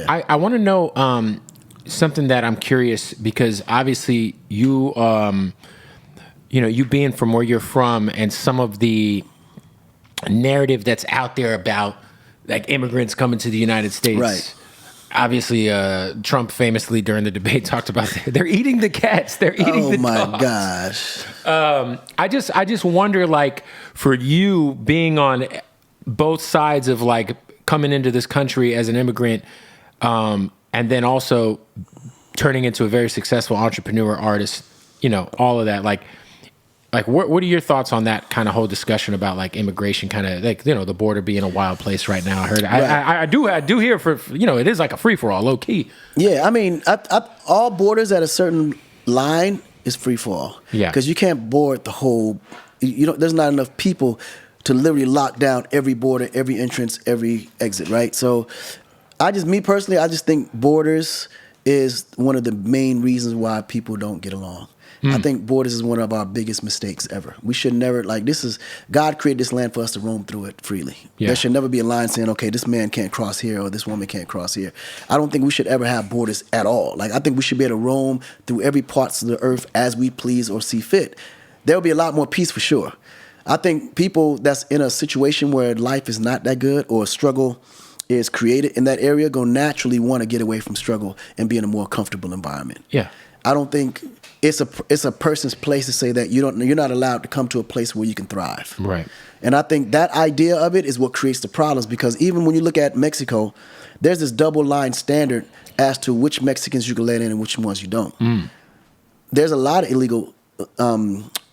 I want to know something that I'm curious, because obviously you you being from where you're from, and some of the narrative that's out there about like immigrants coming to the United States. Right. Obviously, Trump famously during the debate talked about they're eating the cats, they're eating the dogs. Oh my gosh! I just wonder, like, for you being on both sides of like coming into this country as an immigrant, and then also turning into a very successful entrepreneur, artist, all of that, like what are your thoughts on that kind of whole discussion about like immigration, kind of like, the border being a wild place right now? I heard, right. I do hear it is like a free for all, low key. Yeah, I mean, all borders at a certain line is free for all. Yeah, because you can't board the whole. There's not enough people to literally lock down every border, every entrance, every exit. Right. So, me personally, I just think borders is one of the main reasons why people don't get along. I think borders is one of our biggest mistakes ever. We should never, God created this land for us to roam through it freely. Yeah. There should never be a line saying, okay, this man can't cross here or this woman can't cross here. I don't think we should ever have borders at all. I think we should be able to roam through every parts of the earth as we please or see fit. There'll be a lot more peace for sure. I think people that's in a situation where life is not that good or struggle is created in that area gonna naturally want to get away from struggle and be in a more comfortable environment. Yeah. I don't think it's a person's place to say that you're not allowed to come to a place where you can thrive. Right. And I think that idea of it is what creates the problems, because even when you look at Mexico, there's this double line standard as to which Mexicans you can let in and which ones you don't. There's a lot of illegal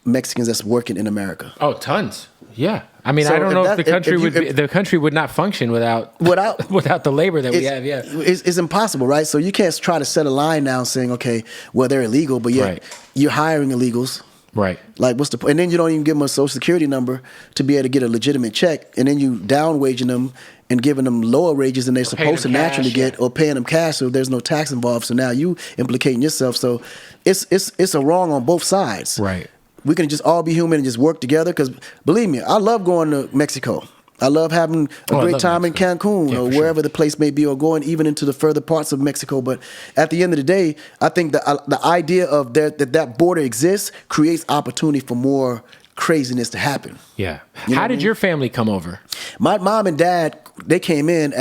Mexicans that's working in America. Oh, tons. Yeah. I mean, so I don't know if the country would not function without the labor that we have. Yeah, it's impossible, right? So you can't try to set a line now saying, okay, well, they're illegal, but yet you're hiring illegals. Right. Like, what's the point? And then you don't even give them a social security number to be able to get a legitimate check, and then you down waging them and giving them lower wages than they're supposed to naturally get, or paying them cash, so there's no tax involved. So now you implicating yourself. So it's a wrong on both sides. Right. We can just all be human and just work together, because believe me, I love going to Mexico. I love having a great time in Cancun or wherever the place may be, or going even into the further parts of Mexico. But at the end of the day, I think the idea of that border exists creates opportunity for more craziness to happen. Yeah. How did your family come over? My mom and dad, they came in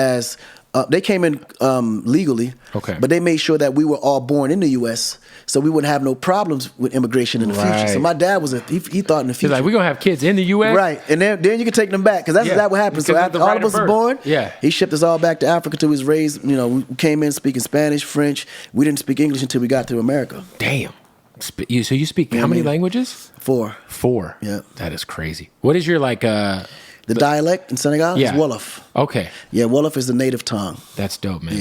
legally, okay, but they made sure that we were all born in the U.S., so we wouldn't have no problems with immigration in the future. So my dad he thought in the future. He's like, we're going to have kids in the U.S.? Right, and then you can take them back, because that's exactly what happened. So after all of us were born, he shipped us all back to Africa till we was raised. We came in speaking Spanish, French. We didn't speak English until we got to America. Damn. So you speak how many languages? 4. 4? Yeah. That is crazy. What is your the dialect in Senegal is Wolof. Okay. Yeah, Wolof is the native tongue. That's dope, man.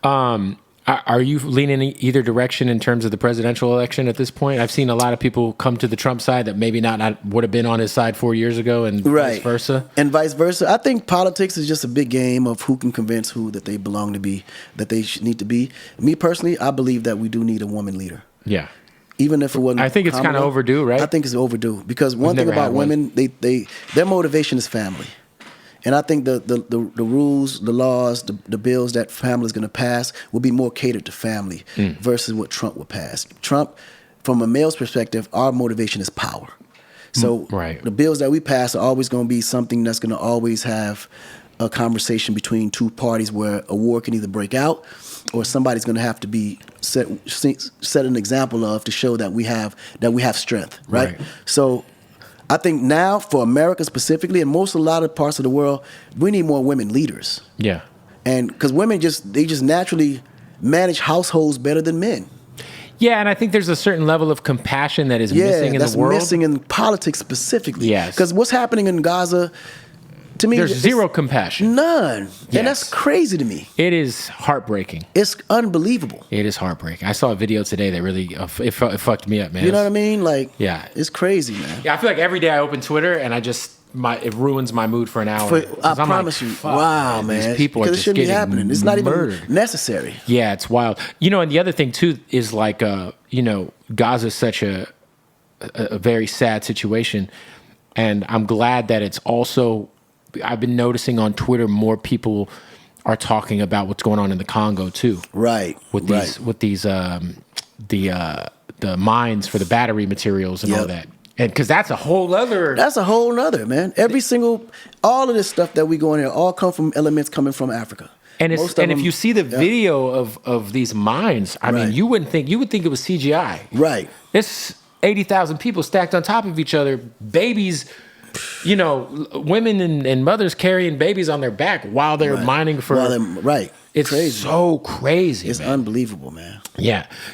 Yeah. Are you leaning either direction in terms of the presidential election at this point? I've seen a lot of people come to the Trump side that maybe not would have been on his side 4 years ago, and vice versa. And vice versa. I think politics is just a big game of who can convince who that they belong to be, that they need to be. Me personally, I believe that we do need a woman leader. Yeah. Even if it wasn't, I think it's kind of overdue, right? I think it's overdue, because one thing about women, their motivation is family, and I think the rules, the laws, the bills that family is going to pass will be more catered to family versus what Trump would pass. Trump, from a male's perspective, our motivation is power. So the bills that we pass are always going to be something that's going to always have a conversation between two parties where a war can either break out, or somebody's going to have to be set an example of to show that we have strength, right? So I think now for America specifically, and a lot of parts of the world, we need more women leaders. Yeah. And because women just naturally manage households better than men. Yeah, and I think there's a certain level of compassion that is missing in the world. Yeah, that's missing in politics specifically. Yes. Because what's happening in Gaza, to me, there's zero compassion. None. Yes. And that's crazy to me. It is heartbreaking. It's unbelievable. It is heartbreaking. I saw a video today that really it fucked me up, man. You know what I mean? It's crazy, man. Yeah, I feel like every day I open Twitter and it ruins my mood for an hour. I promise you. Wow, man. These people are just getting happening. It's not murdered. Even necessary. Yeah, it's wild. And the other thing too is Gaza is such a very sad situation, and I'm glad that it's also. I've been noticing on Twitter more people are talking about what's going on in the Congo too. Right. With these the mines for the battery materials and all that. And because that's a whole other. That's a whole nother, man. All of this stuff that we go in here, all come from elements coming from Africa. And if you see the video of these mines, I mean, you would think it was CGI. Right. It's 80,000 people stacked on top of each other, babies, women and mothers carrying babies on their back while they're mining for. It's crazy. So crazy. It's unbelievable, man. Yeah.